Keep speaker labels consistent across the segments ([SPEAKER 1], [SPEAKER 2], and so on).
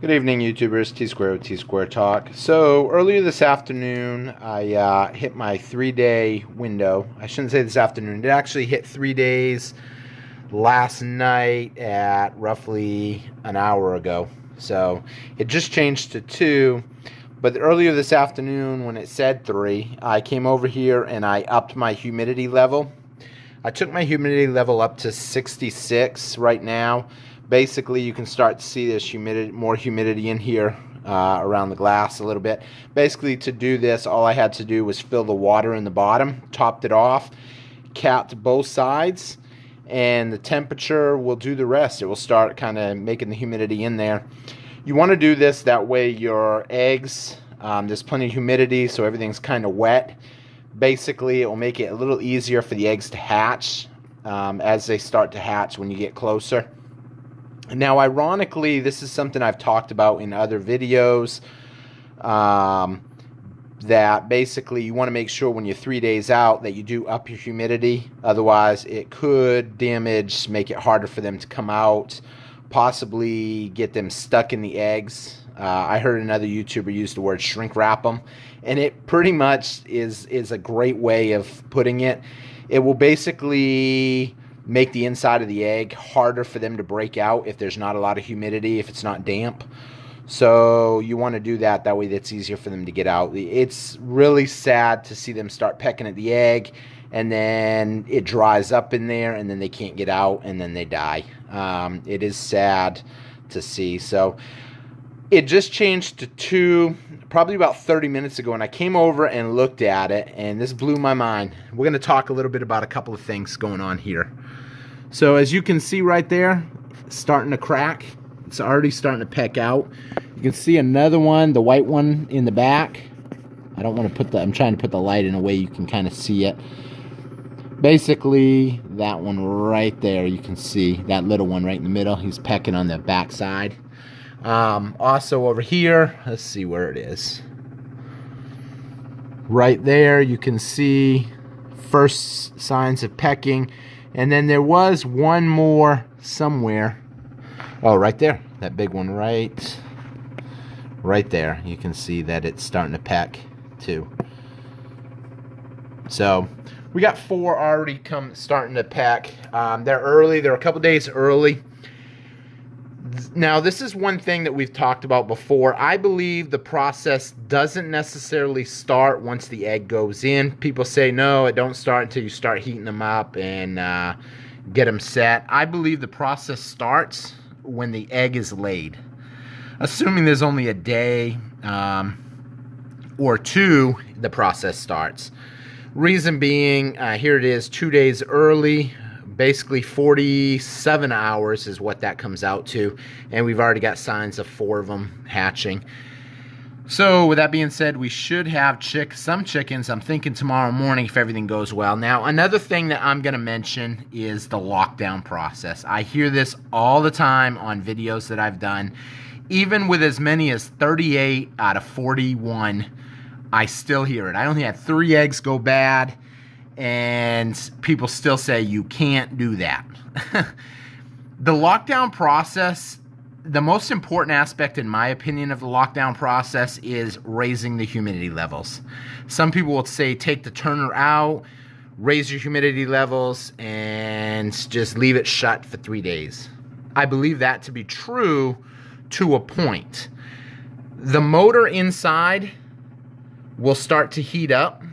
[SPEAKER 1] Good evening, YouTubers. T Square Talk. So earlier this afternoon, I hit my 3-day window. I shouldn't say this afternoon. It actually hit 3 days last night at roughly an hour ago. So it just changed to 2. But earlier this afternoon, when it said 3, I came over here and I upped my humidity level. I took my humidity level up to 66 right now. Basically, you can start to see this more humidity in here around the glass a little bit. Basically, to do this, all I had to do was fill the water in the bottom, topped it off, capped both sides, and the temperature will do the rest. It will start kind of making the humidity in there. You want to do this that way your eggs, there's plenty of humidity, so everything's kind of wet. Basically, it will make it a little easier for the eggs to hatch as they start to hatch when you get closer. Now, ironically, this is something I've talked about in other videos, that basically you want to make sure when you're 3 days out that you do up your humidity. Otherwise, it could make it harder for them to come out, possibly get them stuck in the eggs. I heard another YouTuber use the word shrink wrap them, and it pretty much is a great way of putting it. It will basically make the inside of the egg harder for them to break out if there's not a lot of humidity, if it's not damp. So you want to do that. That way it's easier for them to get out. It's really sad to see them start pecking at the egg, and then it dries up in there, and then they can't get out, and then they die. It is sad to see. So it just changed to 2 probably about 30 minutes ago, and I came over and looked at it, and this blew my mind. We're going to talk a little bit about a couple of things going on here. So as you can see right there, it's starting to crack. It's already starting to peck out. You can see another one, the white one in the back. I'm trying to put the light in a way you can kind of see it. Basically, that one right there, you can see that little one right in the middle. He's pecking on the back side. Also over here, let's see where it is. Right there, you can see first signs of pecking. And then there was one more somewhere. Oh, right there. That big one right there. You can see that it's starting to peck too. So we got 4 already starting to peck. They're early. They're a couple days early. Now, this is one thing that we've talked about before. I believe the process doesn't necessarily start once the egg goes in. People say, no, it don't start until you start heating them up and get them set. I believe the process starts when the egg is laid. Assuming there's only a day or 2, the process starts. Reason being, here it is, 2 days early. Basically 47 hours is what that comes out to, and we've already got signs of 4 of them hatching. So with that being said, we should have some chickens, I'm thinking tomorrow morning, if everything goes well. Now, another thing that I'm going to mention is the lockdown process. I hear this all the time on videos that I've done. Even with as many as 38 out of 41, I still hear it. I only had 3 eggs go bad, and people still say you can't do that. The lockdown process, the most important aspect, in my opinion, of the lockdown process is raising the humidity levels. Some people will say take the turner out, raise your humidity levels, and just leave it shut for 3 days. I believe that to be true to a point. The motor inside will start to heat up.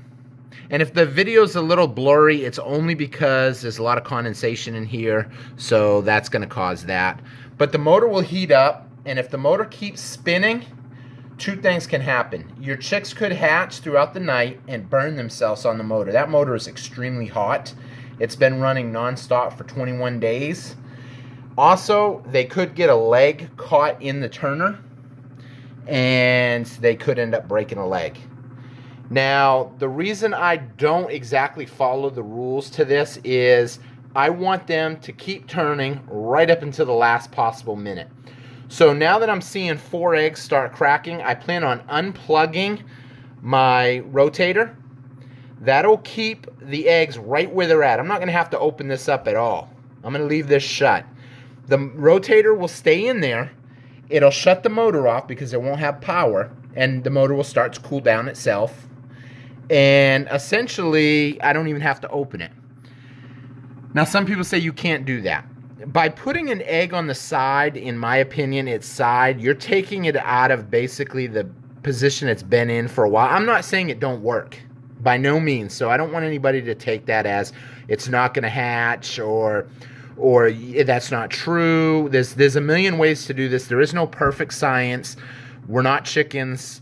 [SPEAKER 1] And if the video's a little blurry, it's only because there's a lot of condensation in here, so that's going to cause that. But the motor will heat up, and if the motor keeps spinning, 2 things can happen. Your chicks could hatch throughout the night and burn themselves on the motor. That motor is extremely hot. It's been running nonstop for 21 days. Also, they could get a leg caught in the turner, and they could end up breaking a leg. Now, the reason I don't exactly follow the rules to this is I want them to keep turning right up until the last possible minute. So now that I'm seeing 4 eggs start cracking, I plan on unplugging my rotator. That'll keep the eggs right where they're at. I'm not going to have to open this up at all. I'm going to leave this shut. The rotator will stay in there, It'll shut the motor off because it won't have power, and the motor will start to cool down itself. And essentially, I don't even have to open it. Now, some people say you can't do that. By putting an egg on the side, in my opinion, its side, you're taking it out of basically the position it's been in for a while. I'm not saying it don't work, by no means. So I don't want anybody to take that as it's not going to hatch or that's not true. There's a million ways to do this. There is no perfect science. We're not chickens.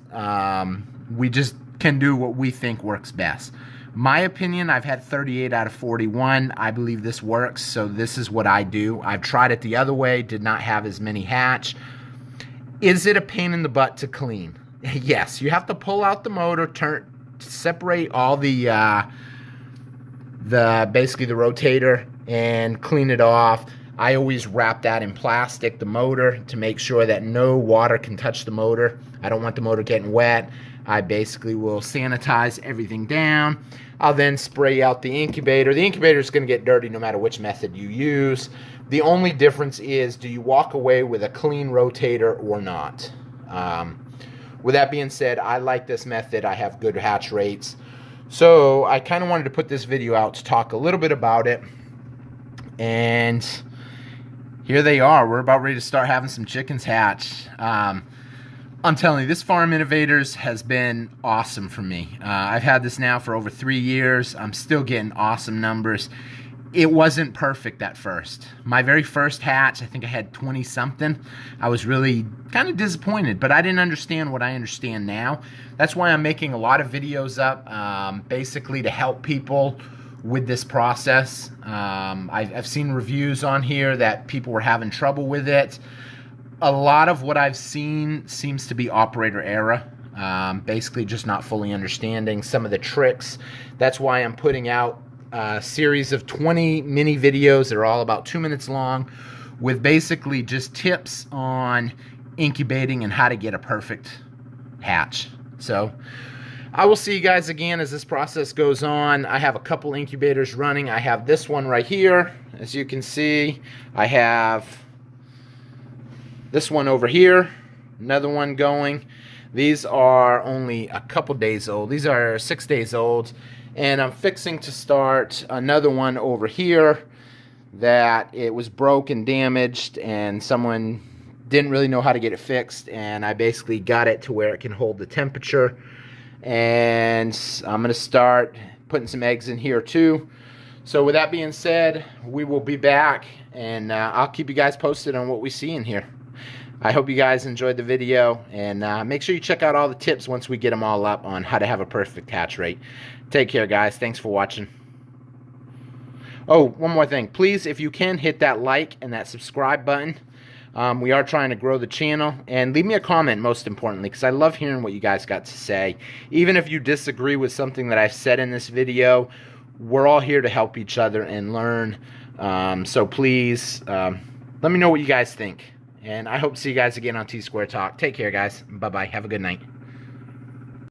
[SPEAKER 1] We just can do what we think works best. My opinion, I've had 38 out of 41. I believe this works, so this is what I do. I've tried it the other way, did not have as many hatch. Is it a pain in the butt to clean? Yes, you have to pull out the motor, separate all the basically the rotator and clean it off. I always wrap that in plastic, the motor, to make sure that no water can touch the motor. I don't want the motor getting wet. I basically will sanitize everything down. I'll then spray out the incubator. The incubator is going to get dirty no matter which method you use. The only difference is, do you walk away with a clean rotator or not? With that being said, I like this method. I have good hatch rates. So I kind of wanted to put this video out to talk a little bit about it. And here they are. We're about ready to start having some chickens hatch. I'm telling you, this Farm Innovators has been awesome for me. I've had this now for over 3 years. I'm still getting awesome numbers. It wasn't perfect at first. My very first hatch, I think I had 20 something. I was really kind of disappointed, but I didn't understand what I understand now. That's why I'm making a lot of videos up, basically to help people with this process. I've seen reviews on here that people were having trouble with it. A lot of what I've seen seems to be operator error, basically just not fully understanding some of the tricks. That's why I'm putting out a series of 20 mini videos that are all about 2 minutes long, with basically just tips on incubating and how to get a perfect hatch. So I will see you guys again as this process goes on. I have a couple incubators running. I have this one right here, as you can see. I have this one over here, another one going. These are only a couple days old. These are 6 days old. And I'm fixing to start another one over here that it was broke and damaged, and someone didn't really know how to get it fixed, and I basically got it to where it can hold the temperature. And I'm going to start putting some eggs in here too. So with that being said, we will be back, and I'll keep you guys posted on what we see in here. I hope you guys enjoyed the video, and make sure you check out all the tips once we get them all up on how to have a perfect hatch rate. Take care, guys. Thanks for watching. Oh, one more thing. Please, if you can, hit that like and that subscribe button. We are trying to grow the channel. And leave me a comment, most importantly, because I love hearing what you guys got to say. Even if you disagree with something that I've said in this video, we're all here to help each other and learn. So please, let me know what you guys think. And I hope to see you guys again on T-Square Talk. Take care, guys. Bye-bye. Have a good night.